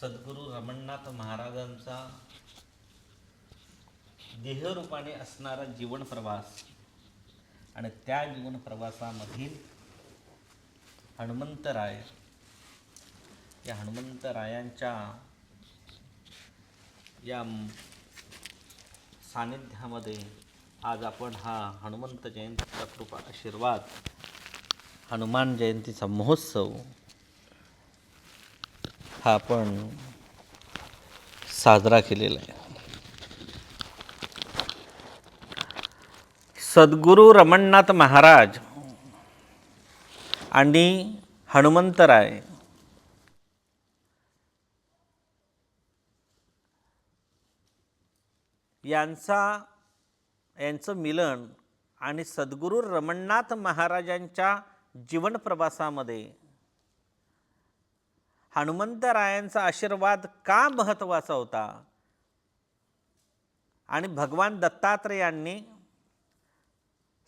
सद्गुरू रमणनाथ महाराजांचा देहरूपाने असणारा जीवन प्रवास आणि त्या जीवन प्रवासामधील हनुमंतराय या हनुमंतरायांच्या या सानिध्यामध्ये आज आपण हा हनुमंत जयंतीचा कृपा आशीर्वाद हनुमान जयंतीचा महोत्सव हा आपण साजरा केलेला आहे. सद्गुरू रमणनाथ महाराज आणि हनुमंतराय यांचं मिलन आणि सद्गुरू रमणनाथ महाराजांच्या जीवन प्रवासामध्ये हनुमंतरायांचा आशीर्वाद का महत्त्वाचा होता आणि भगवान दत्तात्रेयांनी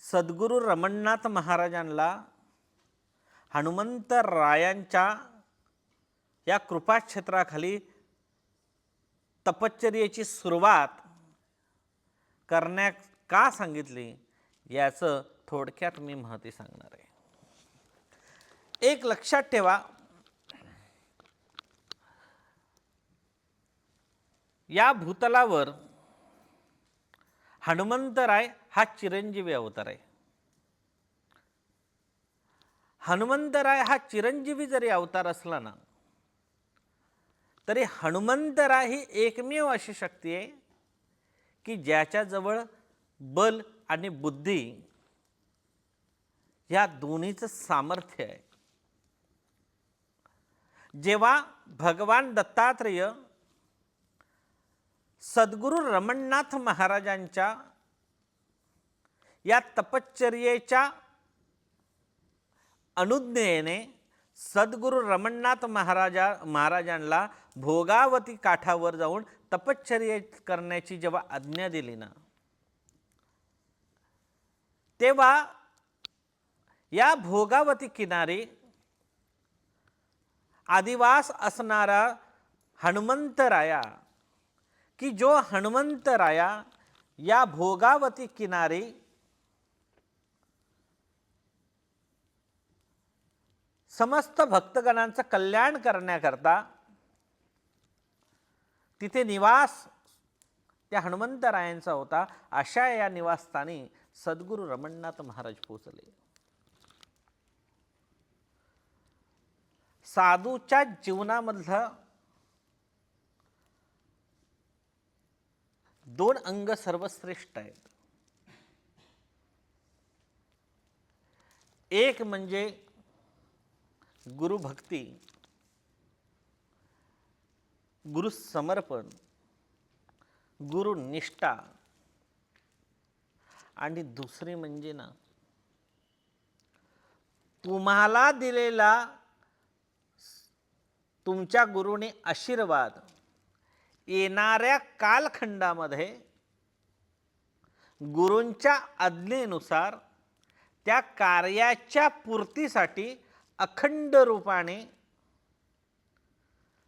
सद्गुरू रमणनाथ महाराजांना हनुमंतरायांच्या या कृपाक्षेत्राखाली तपश्चर्येची सुरुवात करण्यास का सांगितली याचं थोडक्यात मी माहिती सांगणार आहे. एक लक्षात ठेवा, या भूतलावर हनुमंतराय हा चिरंजीवी अवतार आहे. हनुमंतराय हा चिरंजीवी जरी अवतार असला ना तरी हनुमंतराय ही एकमेव अशी शक्ती आहे की ज्याच्याजवळ बल आणि बुद्धी या दोन्हीचं सामर्थ्य आहे. जेव्हा भगवान दत्तात्रेय सद्गुरू रमणनाथ महाराजांच्या या तपश्चर्येच्या अनुज्ञेने सद्गुरू रमणनाथ महाराजांना भोगावती काठावर जाऊन तपश्चर्या करण्याची जेव्हा आज्ञा दिली ना तेव्हा या भोगावती किनारी आदिवास असणारा हनुमंतराया की जो हनुमंतराया या भोगावती किनारी समस्त भक्तगणांचं कल्याण करण्याकरता तिथे निवास त्या हनुमंतरायांचा होता. अशा या निवासस्थानी सद्गुरू रमणनाथ महाराज पोचले. साधूच्या जीवनामधलं दोन अंग सर्वश्रेष्ठ आहेत. एक म्हणजे गुरुभक्ती, गुरु समर्पण, गुरुनिष्ठा आणि दुसरी म्हणजे ना तुम्हाला दिलेला तुमच्या गुरुने आशीर्वाद येणाऱ्या कालखंडामध्ये गुरूंच्या आज्ञेनुसार त्या कार्याच्या पूर्तीसाठी अखंड रूपाने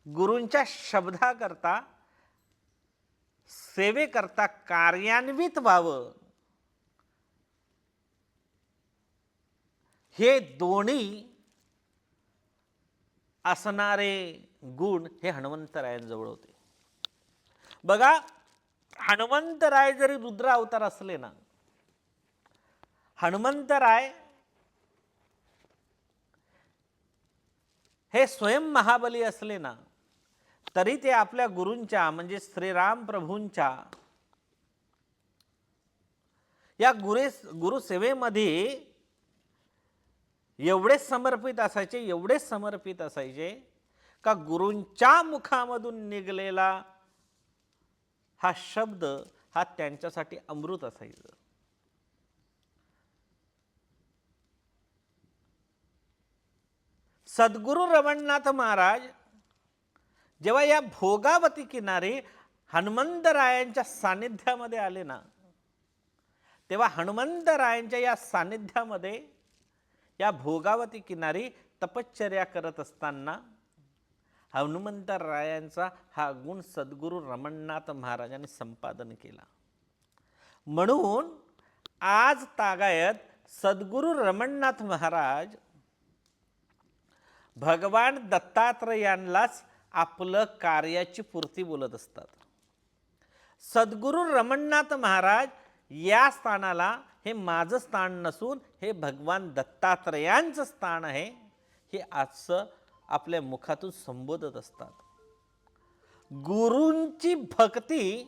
गुरूंच्या शब्दाकरता सेवेकरता कार्यान्वित व्हावं, हे दोन्ही असणारे गुण हे हनुमंतरायांजवळ होते. बघा, हनुमंतराय जरी रुद्र अवतार असले ना, हनुमंतराय हे स्वयं महाबली असले ना तरी ते आपल्या गुरूंच्या म्हणजे श्रीराम प्रभूंच्या या गुरुसेवेमध्ये एवढे समर्पित असायचे का गुरूंच्या मुखामधून निघलेला हा शब्द हा त्यांच्यासाठी अमृत असायचं. सद्गुरू रमणनाथ महाराज जेव्हा या भोगावती किनारी हनुमंतरायांच्या सानिध्यामध्ये आले ना तेव्हा हनुमंतरायांच्या या सानिध्यामध्ये या भोगावती किनारी तपश्चर्या करत असताना हनुमंतरायांचा हा गुण सद्गुरू रमणनाथ महाराजांनी संपादन केला. म्हणून आज तागायत सद्गुरू रमणनाथ महाराज भगवान दत्तात्रेयांनाच आपलं कार्याची पूर्ती बोलत असतात. सद्गुरू रमणनाथ महाराज या स्थानाला हे माझं स्थान नसून हे भगवान दत्तात्रेयांचं स्थान आहे हे आजचं आपल्या मुखातून संबोधत असतात. गुरूंची भक्ती,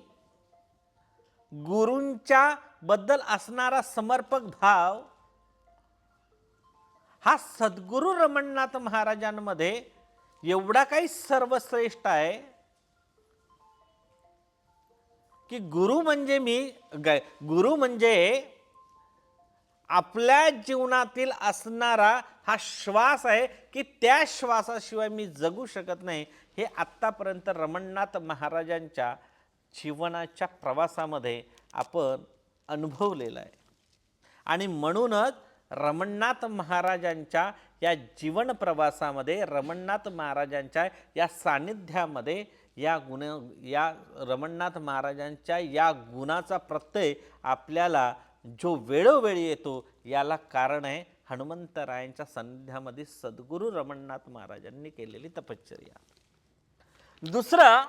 गुरूंच्या बद्दल असणारा समर्पक भाव हा सद्गुरू रमणनाथ महाराजांमध्ये एवढा काही सर्वश्रेष्ठ आहे की गुरु म्हणजे आपल्या जीवनातील असणारा हा श्वास आहे की त्या श्वासाशिवाय मी जगू शकत नाही, हे आत्तापर्यंत रमणनाथ महाराजांच्या जीवनाच्या प्रवासामध्ये आपण अनुभवलेलं आहे. आणि म्हणूनच रमणनाथ महाराजांच्या या जीवन प्रवासामध्ये, रमणनाथ महाराजांच्या या सानिध्यामध्ये या रमणनाथ महाराजांच्या या गुणाचा प्रत्यय आपल्याला जो वेळोवेळी येतो याला कारण आहे हनुमंतरायांच्या सानिध्यामध्ये सद्गुरू रमणनाथ महाराजांनी केलेली तपश्चर्या. दुसरं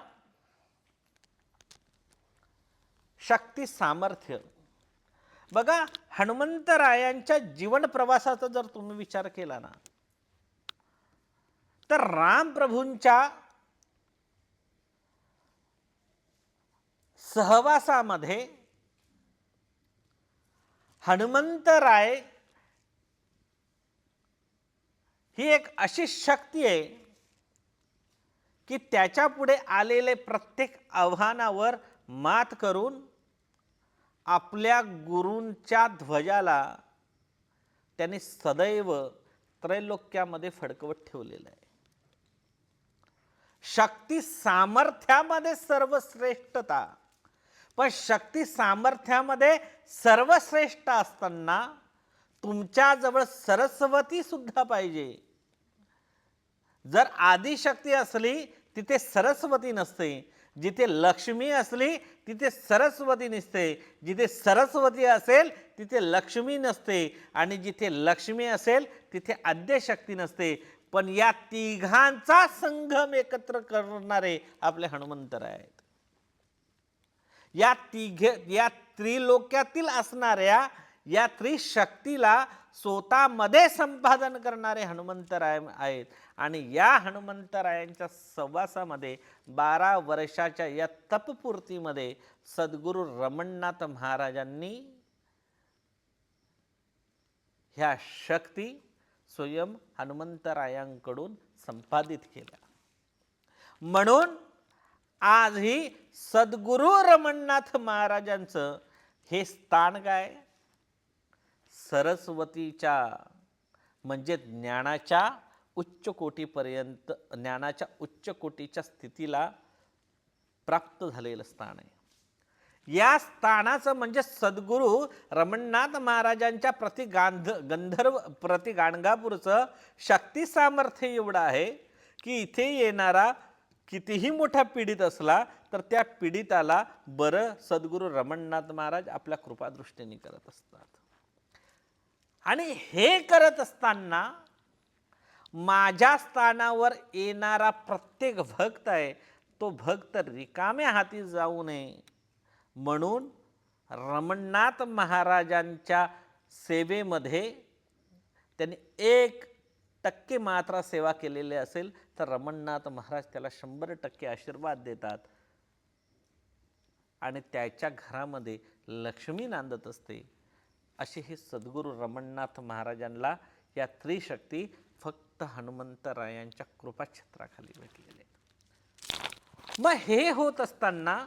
शक्ती सामर्थ्य. बघा, हनुमंतरायांच्या जीवन प्रवासाचा जर तुम्ही विचार केला ना तर रामप्रभूंच्या सहवासामध्ये हनुमंतराय ही एक अशी शक्ती आहे की त्याच्या पुढे आलेले प्रत्येक आव्हानावर मात करून आपल्या गुरूंच्या ध्वजाला त्यांनी सदैव त्रैलोक्यामध्ये फडकवत ठेवलेलं आहे. शक्ती सामर्थ्यामध्ये सर्वश्रेष्ठता, पण शक्ती सामर्थ्यामध्ये सर्वश्रेष्ठ असताना तुमच्याजवळ सरस्वती सुद्धा पाहिजे. जर आदिशक्ती असली तिथे सरस्वती नसते, जिथे लक्ष्मी असली तिथे सरस्वती नसते, जिथे सरस्वती असेल तिथे लक्ष्मी नसते, आणि जिथे लक्ष्मी असेल तिथे आद्यशक्ती नसते. पण या तिघांचा संगम एकत्र करणारे आपले हनुमंतराय आहेत. या त्रिलोक्यातील असणाऱ्या या त्रिशक्तीला स्वतःमध्ये संपादन करणारे हनुमंतराय आहेत. आणि या हनुमंतरायांच्या सहवासामध्ये 12 वर्षाच्या या तपपूर्तीमध्ये सद्गुरू रमणनाथ महाराजांनी ह्या शक्ती स्वयं हनुमंतरायांकडून संपादित केल्या. म्हणून आजही सद्गुरू रमणनाथ महाराजांचं हे स्थान काय, सरस्वतीच्या म्हणजे ज्ञानाच्या उच्च कोटीपर्यंत, ज्ञानाच्या उच्च कोटीच्या स्थितीला प्राप्त झालेलं स्थान आहे. या स्थानाचं म्हणजे सद्गुरू रमणनाथ महाराजांच्या प्रति गाणगापूरचं शक्ती सामर्थ्य एवढं आहे की इथे येणारा कितीही मोठा पीडित असला तर त्या पीडिताला बरं सद्गुरू रमणनाथ महाराज आपल्या कृपादृष्टीने करत असतात. आणि हे करत असताना माझ्या स्थानावर येणारा प्रत्येक भक्त आहे तो भक्त रिकाम्या हाती जाऊ नये म्हणून रमणनाथ महाराजांच्या सेवेमध्ये त्यांनी 1% मात्र सेवा केलेली असेल तर रमणनाथ महाराज त्याला 100% आशीर्वाद देतात आणि त्याच्या घरामध्ये लक्ष्मी नांदत असते. असे हे सद्गुरू रमणनाथ महाराजांना या त्रिशक्ती फक्त हनुमंतरायांच्या कृपाछत्राखाली भेटलेले. मग हे होत असताना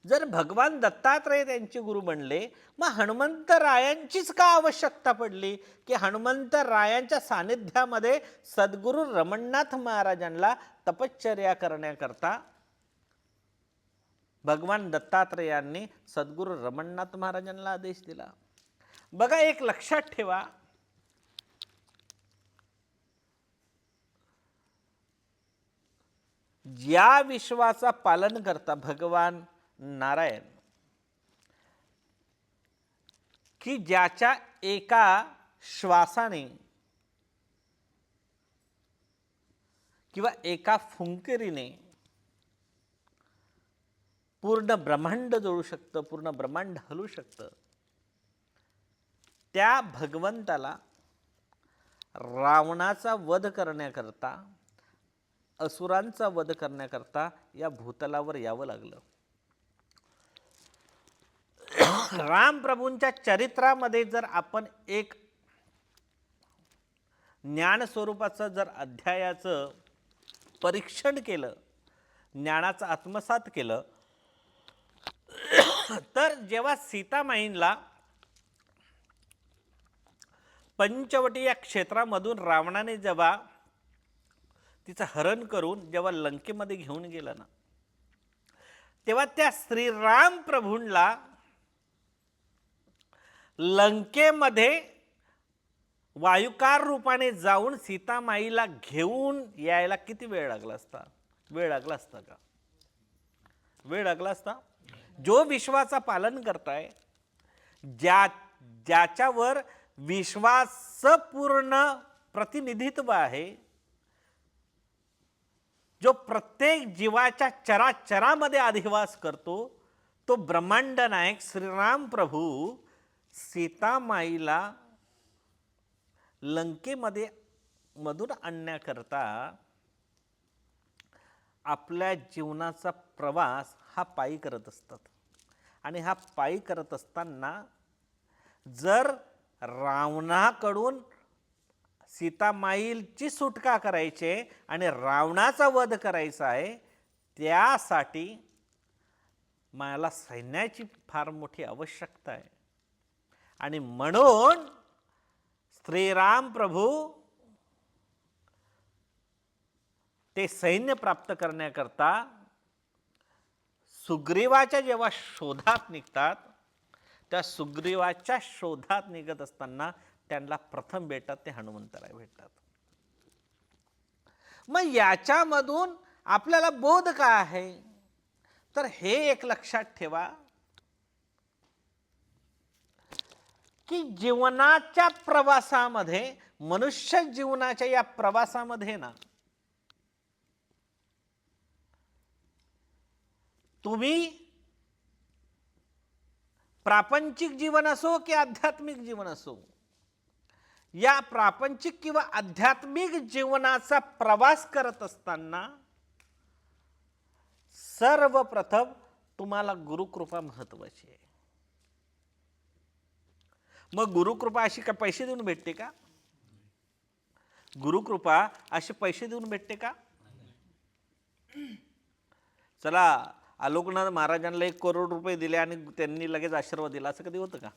जर भगवान दत्तात्रेय त्यांचे गुरु बनले, मग हनुमंतरायांचीच का आवश्यकता पडली की हनुमंतरायांच्या सानिध्यामध्ये सद्गुरू रमणनाथ महाराजांना तपश्चर्या करण्याकरता भगवान दत्तात्रेयांनी सद्गुरू रमणनाथ महाराजांना आदेश दिला. बघा, एक लक्षात ठेवा, ज्या विश्वाचा पालन करता भगवान नारायण, की ज्याच्या एका श्वासाने किंवा एका फुंकरीने पूर्ण ब्रह्मांड जळू शकतं, पूर्ण ब्रह्मांड हलू शकतं, त्या भगवंताला रावणाचा वध करण्याकरता, असुरांचा वध करण्याकरता या भूतलावर यावं लागलं. रामप्रभूंच्या चरित्रामध्ये जर आपण एक ज्ञान स्वरूपाचं जर अध्यायाचं परीक्षण केलं, ज्ञानाचं आत्मसात केलं, तर जेव्हा सीतामाईंला पंचवटी या क्षेत्रामधून रावणाने जेव्हा तिचं हरण करून जेव्हा लंकेमध्ये घेऊन गेलं ना, तेव्हा त्या श्रीराम प्रभूंना लंकेमध्ये वायुकार रूपाने जाऊन सीतामाईला घेऊन यायला किती वेळ लागला असता? वेळ लागला असता का? वेळ लागला असता. जो विश्वाचा पालन करताय, ज्याच्यावर विश्वासपूर्ण प्रतिनिधित्व आहे, जो प्रत्येक जीवाच्या चराचरामध्ये अधिवास करतो, तो ब्रह्मांड नायक श्रीराम प्रभू सीतामाईला लंकेमध्ये मधून आणण्याकरता आपल्या जीवनाचा प्रवास हा पायी करत असतात. आणि हा पायी करत असताना जर रावणाकडून सीतामाईची सुटका करायची आहे आणि रावणाचा वध करायचा आहे, त्यासाठी मला सैन्याची फार मोठी आवश्यकता आहे. आणि म्हणून श्रीराम प्रभू ते सैन्य प्राप्त करण्याकरता सुग्रीवाच्या जेव्हा शोधात निघतात, त्या सुग्रीवाच्या शोधात निघत असताना त्यांना प्रथम भेटतात ते हनुमंतराय भेटतात. मग याच्यामधून आपल्याला बोध काय आहे? तर हे एक लक्षात ठेवा की जीवनाच्या प्रवासामध्ये, मनुष्य जीवनाच्या या प्रवासामध्ये ना, तुम्ही प्रापंचिक जीवन असो की आध्यात्मिक जीवन असो, या प्रापंचिक किंवा आध्यात्मिक जीवनाचा प्रवास करत असताना सर्वप्रथम तुम्हाला गुरुकृपा महत्वाची आहे. मग गुरुकृपा अशी का पैसे देऊन भेटते का? गुरुकृपा अशी पैसे देऊन भेटते का? चला, आलोकनाथ महाराजांना 1 करोड रुपये दिले आणि त्यांनी लगेच आशीर्वाद दिला, असं कधी होतं का?